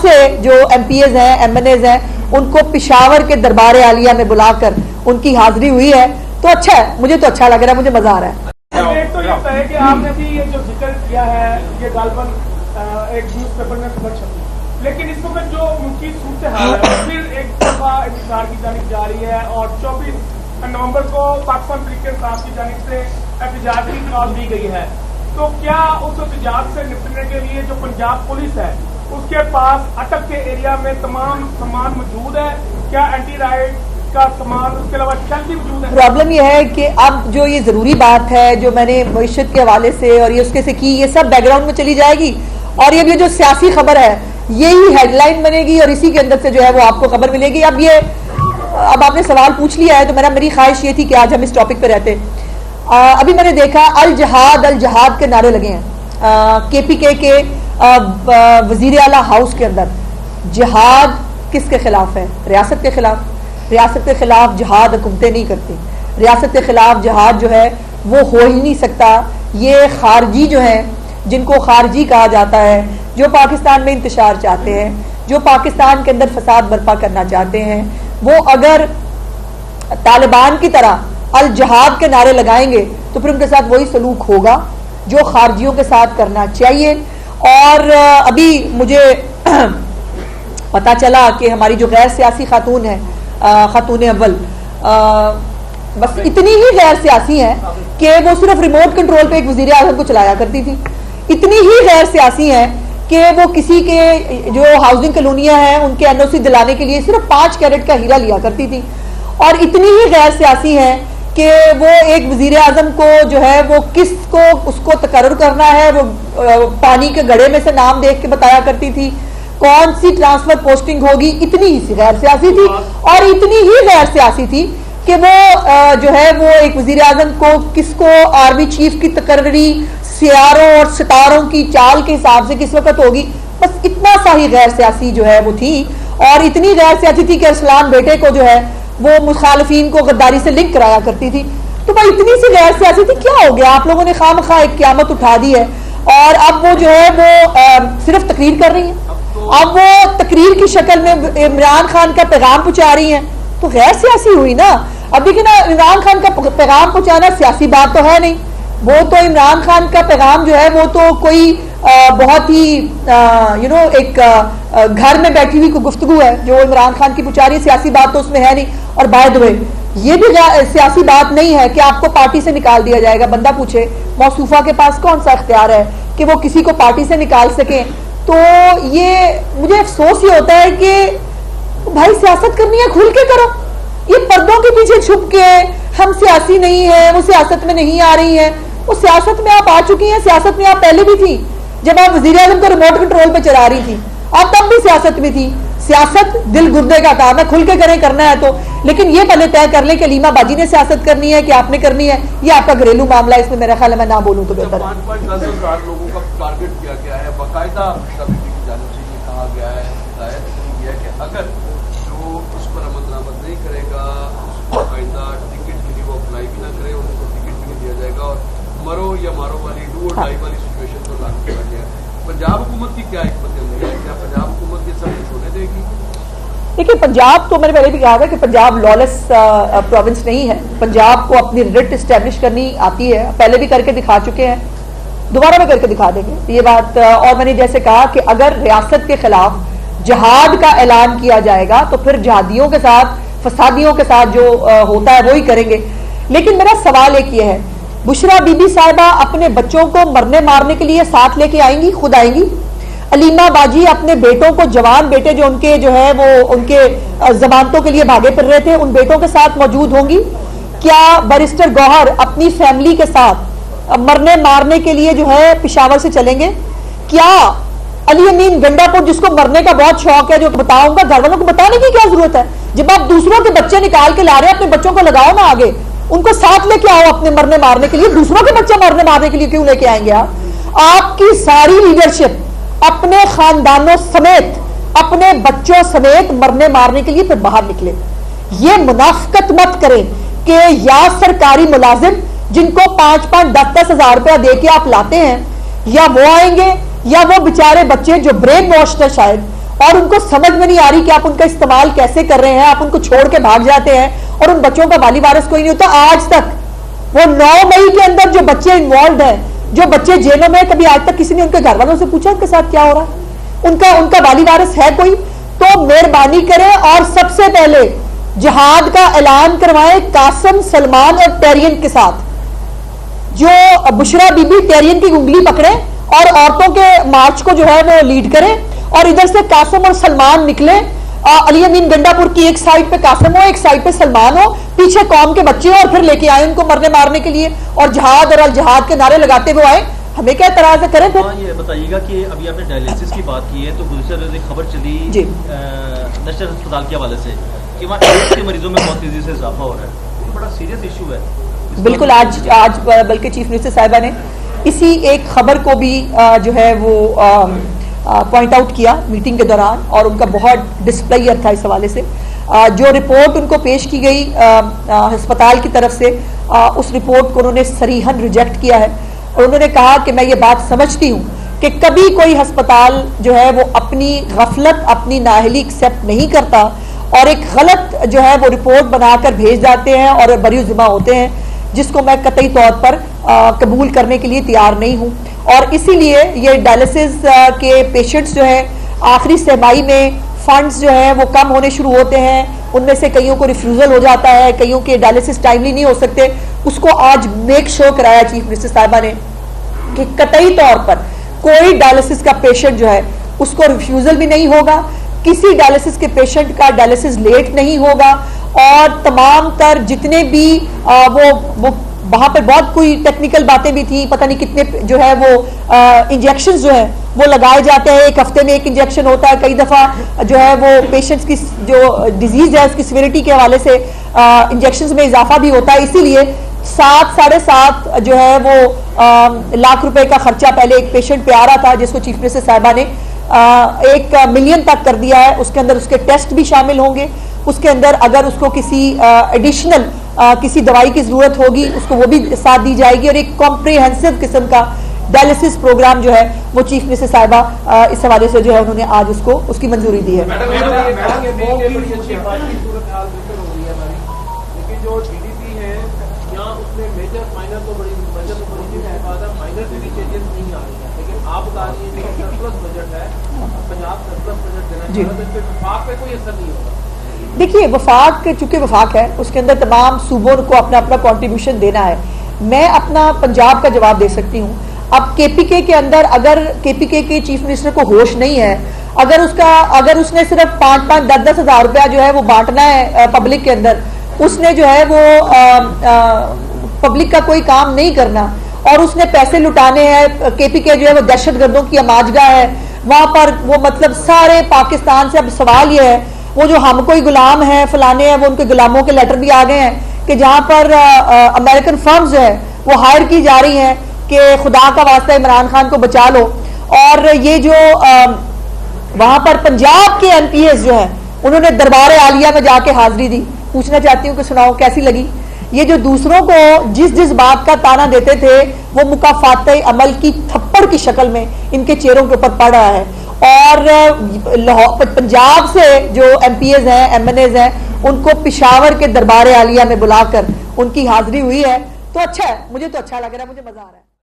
से जो MPs हैं, MNAs हैं, उनको पिशावर के दरबार आलिया में बुलाकर उनकी हाजिरी हुई है, तो अच्छा है, मुझे तो अच्छा लग रहा है, मुझे मजा आ रहा है। एक तो ये है कि आपने भी ये जो जिक्र किया है, ये गालबन एक न्यूज़पेपर में खबर छपी, लेकिन इस वक्त जो उनकी सूरत हाल है फिर एक दफा इंतजार की जानिब जा रही है और 24 नवंबर को पाकिस्तान क्रिकेट साहब की जानिब से एहतजाज की कॉल दी गई है। तो क्या उस एहतजाज से निपटने के लिए जो पंजाब पुलिस है उसके पास अटक के एरिया में तमाम सामान मौजूद है? क्या एंटी राइट का सामान, उसके अलावा शल भी मौजूद है? प्रॉब्लम यह है कि अब जो ये जरूरी बात है जो मैंने मईशत के हवाले से और ये उसके से की, ये सब बैकग्राउंड में चली जाएगी और ये जो सियासी खबर है यही हेडलाइन बनेगी और इसी के अंदर से जो है वो आपको खबर मिलेगी। अब आपने सवाल पूछ लिया है तो मेरी ख्वाहिश ये थी कि आज हम इस टॉपिक पे रहते। अभी मैंने देखा अल जहाद के नारे लगे हैं KPK के वजीर आला हाउस के अंदर। जिहाद किसके खिलाफ है? रियासत के खिलाफ। रियासत के खिलाफ जिहाद हुकूमतें नहीं करती, रियासत के खिलाफ जिहाद जो है वो हो ही नहीं सकता। ये खारजी जो है, जिनको खारजी कहा जाता है, जो पाकिस्तान में इंतशार चाहते हैं, जो पाकिस्तान के अंदर फसाद बर्पा करना चाहते हैं, वो अगर तालिबान की तरह अल जहाद के नारे लगाएंगे तो फिर उनके साथ वही सलूक होगा जो खारजियों के साथ करना चाहिए। और अभी मुझे पता चला कि हमारी जो गैर सियासी खातून है, खातून अव्वल, बस इतनी ही गैर सियासी है कि वो सिर्फ रिमोट कंट्रोल पे एक वजीर आज़म को चलाया करती थी। इतनी ही गैर सियासी है कि वो किसी के जो हाउसिंग कॉलोनियां हैं उनके NOC दिलाने के लिए सिर्फ 5 कैरेट का हीरा लिया करती थी। और इतनी ही गैर सियासी है कि वो एक वजीर आज़म को जो है वो किसको उसको तकर्रुर करना है वो पानी के घड़े में से नाम देख के बताया करती थी, कौन सी ट्रांसफर पोस्टिंग होगी। इतनी ही गैर सियासी थी और इतनी ही गैर सियासी थी कि वो जो है वो एक वजीर आज़म को किसको आर्मी चीफ की तकर्री सियारों और सितारों की चाल के हिसाब से किस वक्त होगी, बस इतना सा ही गैर सियासी जो है वो थी। और इतनी गैर सियासी थी कि अरसलान बेटे को जो है वो मुखालिफिन को गद्दारी से लिंक कराया करती थी। तो भाई इतनी सी गैर सियासी थी, क्या हो गया? आप लोगों ने खामखा एक क़यामत उठा दी है और अब वो जो है वो सिर्फ तकरीर कर रही है। अब वो तकरीर की शक्ल में इमरान खान का पैगाम पहुंचा रही है, तो गैर सियासी हुई ना। अब देखिए ना, इमरान खान का पैगाम पहुंचाना सियासी बात तो है नहीं। वो तो इमरान खान का पैगाम जो है वो तो कोई बहुत ही एक घर में बैठी हुई कोई गुफ्तगू है जो इमरान खान की पहुंचा रही है, सियासी बात तो उसमें है नहीं। और बाय द वे ये भी सियासी बात नहीं है कि आपको पार्टी से निकाल दिया जाएगा। बंदा पूछे मौसूफा के पास कौन सा इख्तियार है कि वो किसी को पार्टी से निकाल सके? तो ये मुझे अफसोस ये होता है कि भाई सियासत करनी है खुल के करो। ये पर्दों के पीछे छुप के हम सियासी नहीं है, वो सियासत में नहीं आ रही है। वो सियासत में आप आ चुकी हैं, सियासत में आप पहले भी थी जब आप वजीर आज़म को रिमोट कंट्रोल पे चला रही थी, आप तब भी सियासत में थी। सियासत दिल गुर्दे का काम है, खुल के करें, करना है तो। लेकिन ये पहले तय कर ले कि लीमा बाजी ने सियासत करनी है कि आपने करनी है, ये आपका घरेलू मामला है, इसमें मेरा ख्याल है मैं ना बोलूं तो बेहतर है। 5,10,000 लोगों का टारगेट किया गया है, बाकायदा कमेटी की जानिब से ये कहा गया है, हिदायत की है कि अगर जो उस पर अमल दरामद नहीं करेगा उसको बाकायदा टिकट के लिए वो अप्लाई भी ना करे, उनको टिकट भी नहीं दिया जाएगा और मरो या मारो वाली डू और डाई वाली सिचुएशन को लागू किया गया है। पंजाब हुकूमत की क्या हिकमत अमली है? क्या पंजाब हुकूमत ये सब कुछ होने देगी? देखिए, पंजाब तो मैंने पहले भी कहा था कि पंजाब लॉलेस प्रोविंस नहीं है। पंजाब को अपनी रिट इस्टेब्लिश करनी आती है, पहले भी करके दिखा चुके हैं, दोबारा भी करके दिखा देंगे ये बात। और मैंने जैसे कहा कि अगर रियासत के खिलाफ जिहाद का ऐलान किया जाएगा तो फिर जिहादियों के साथ, फसादियों के साथ जो होता है वो ही करेंगे। लेकिन मेरा सवाल एक ये है, बुशरा बीबी साहिबा अपने बच्चों को मरने मारने के लिए साथ लेके आएंगी? खुद आएंगी? अलीमा बाजी अपने बेटों को, जवान बेटे जो उनके जो है वो उनके जमानतों के लिए भागे फिर रहे थे, उन बेटों के साथ मौजूद होंगी? क्या बैरिस्टर गौहर अपनी फैमिली के साथ मरने मारने के लिए जो है पिशावर से चलेंगे? क्या अली अमीन गंडापुर, जिसको मरने का बहुत शौक है, जो बताऊंगा, घर वालों को बताने की क्या जरूरत है? जब आप दूसरों के बच्चे निकाल के ला रहे हैं, अपने बच्चों को लगाओ ना आगे, उनको साथ लेके आओ अपने मरने मारने के लिए। दूसरों के बच्चे मरने मारने के लिए क्यों लेके आएंगे आप? आपकी सारी लीडरशिप अपने खानदानों समेत, अपने बच्चों समेत मरने मारने के लिए फिर बाहर निकले। ये मुनाफिकत मत करें कि या सरकारी मुलाजिम जिनको 5-5, 10-10 हजार रुपया दे के आप लाते हैं, या वो आएंगे या वो बेचारे बच्चे जो ब्रेन वॉश थे शायद, और उनको समझ में नहीं आ रही कि आप उनका इस्तेमाल कैसे कर रहे हैं, आप उनको छोड़ के भाग जाते हैं और उन बच्चों का वाली वारिस कोई नहीं होता। आज तक वो 9 मई के अंदर जो बच्चे इन्वॉल्व हैं, जो बच्चे जेलों में, कभी आज तक किसी ने उनके घर वालों से पूछा उनके साथ क्या हो रहा है? उनका वाली वारिस है कोई? तो मेहरबानी करें और सबसे पहले जिहाद का ऐलान करवाएं कासिम, सलमान और टेरियन के साथ। जो बुशरा बीबी टेरियन की उंगली पकड़े और औरतों के मार्च को जो है वो लीड करें, और इधर से कासिम और सलमान निकले। अली अमीन गंडापुर की एक साइड पे कासिम हो, एक साइड पे सलमान हो, पीछे कौम के बच्चे हो, और फिर लेके आए उनको मरने मारने के लिए और जहाद और अल जहाद के नारे लगाते हुए आए। हमें क्या एतराज करें फिर? ये बताइएगा कि अभी आपने डायलिसिस की बात की है, तो गुजशत रोज एक खबर चली नशर अस्पताल के हवाले से कि वहाँ एड्स के मरीजों में बहुत तेजी से इजाफा हो रहा है। ये बड़ा सीरियस इशू है। बिल्कुल, आज बल्कि चीफ मिनिस्टर साहिबा ने इसी एक खबर को भी जो है वो पॉइंट आउट किया मीटिंग के दौरान, और उनका बहुत डिस्प्लेयर था इस हवाले से। जो रिपोर्ट उनको पेश की गई अस्पताल की तरफ से, उस रिपोर्ट को उन्होंने सरीहन रिजेक्ट किया है और उन्होंने कहा कि मैं ये बात समझती हूँ कि कभी कोई अस्पताल जो है वो अपनी गफलत, अपनी नाअहली एक्सेप्ट नहीं करता और एक गलत जो है वो रिपोर्ट बनाकर भेज जाते हैं और बरी ज़िम्मा होते हैं, जिसको मैं कतई तौर पर कबूल करने के लिए तैयार नहीं हूँ। और इसीलिए ये डायलिसिस के पेशेंट्स जो है आखिरी सहमाई में फंड्स जो है वो कम होने शुरू होते हैं, उनमें से कईयों को रिफ्यूज़ल हो जाता है, कईयों के डायलिसिस टाइमली नहीं हो सकते। उसको आज मेक श्योर कराया चीफ मिनिस्टर साहिबा ने कि कतई तौर पर कोई डायलिसिस का पेशेंट जो है उसको रिफ्यूज़ल भी नहीं होगा, किसी डायलिसिस के पेशेंट का डायलिसिस लेट नहीं होगा, और तमाम तर जितने भी वो वहाँ पर बहुत कोई टेक्निकल बातें भी थी, पता नहीं कितने जो है वो इंजेक्शंस जो है वो लगाए जाते हैं, एक हफ्ते में एक इंजेक्शन होता है, कई दफ़ा जो है वो पेशेंट्स की जो डिजीज़ है उसकी सिविरिटी के हवाले से इंजेक्शंस में इजाफा भी होता है। इसीलिए 7-7.5 जो है वो लाख रुपए का खर्चा पहले एक पेशेंट पे आ रहा था, जिसको चीफ मिनिस्टर साहिबा ने 1 मिलियन तक कर दिया है। उसके अंदर उसके टेस्ट भी शामिल होंगे, उसके अंदर अगर उसको किसी एडिशनल किसी दवाई की जरूरत होगी उसको वो भी साथ दी जाएगी, और एक कॉम्प्रिहेंसिव किस्म का डायलिसिस प्रोग्राम जो है वो चीफ मिनिस्टर साहिबा इस हवाले से जो है उन्होंने आज उसकी मंजूरी दी है। देखिए, वफाक चूंकि वफाक है, उसके अंदर तमाम सूबों को अपना अपना कंट्रीब्यूशन देना है। मैं अपना पंजाब का जवाब दे सकती हूँ। अब केपीके के अंदर अगर केपीके के चीफ मिनिस्टर को होश नहीं है, अगर उसने सिर्फ 5-5, 10-10 हज़ार रुपया जो है वो बांटना है पब्लिक के अंदर, उसने जो है वो पब्लिक का कोई काम नहीं करना और उसने पैसे लुटाने हैं। केपीके जो है वो दहशतगर्दों की अमाजगा है, वहां पर वो मतलब सारे पाकिस्तान से अब सवाल ये है, वो जो हम कोई गुलाम है फलाने हैं, वो उनके गुलामों के लेटर भी आ गए हैं कि जहां पर अमेरिकन फर्म्स जो है वो हायर की जा रही हैं कि खुदा का वास्ता इमरान खान को बचा लो। और ये जो वहां पर पंजाब के एमपीएस जो है उन्होंने दरबार आलिया में जाके हाजिरी दी। पूछना चाहती हूँ कि सुनाओ कैसी लगी? ये जो दूसरों को जिस बात का ताना देते थे वो मुकाफात अमल की थप्पड़ की शक्ल में इनके चेहरों के ऊपर पड़ रहा है। और पंजाब से जो एमपीएस हैं, एमएनएज हैं, उनको पिशावर के दरबार आलिया में बुलाकर उनकी हाजिरी हुई है। तो अच्छा है, मुझे तो अच्छा लग रहा है, मुझे मजा आ रहा है।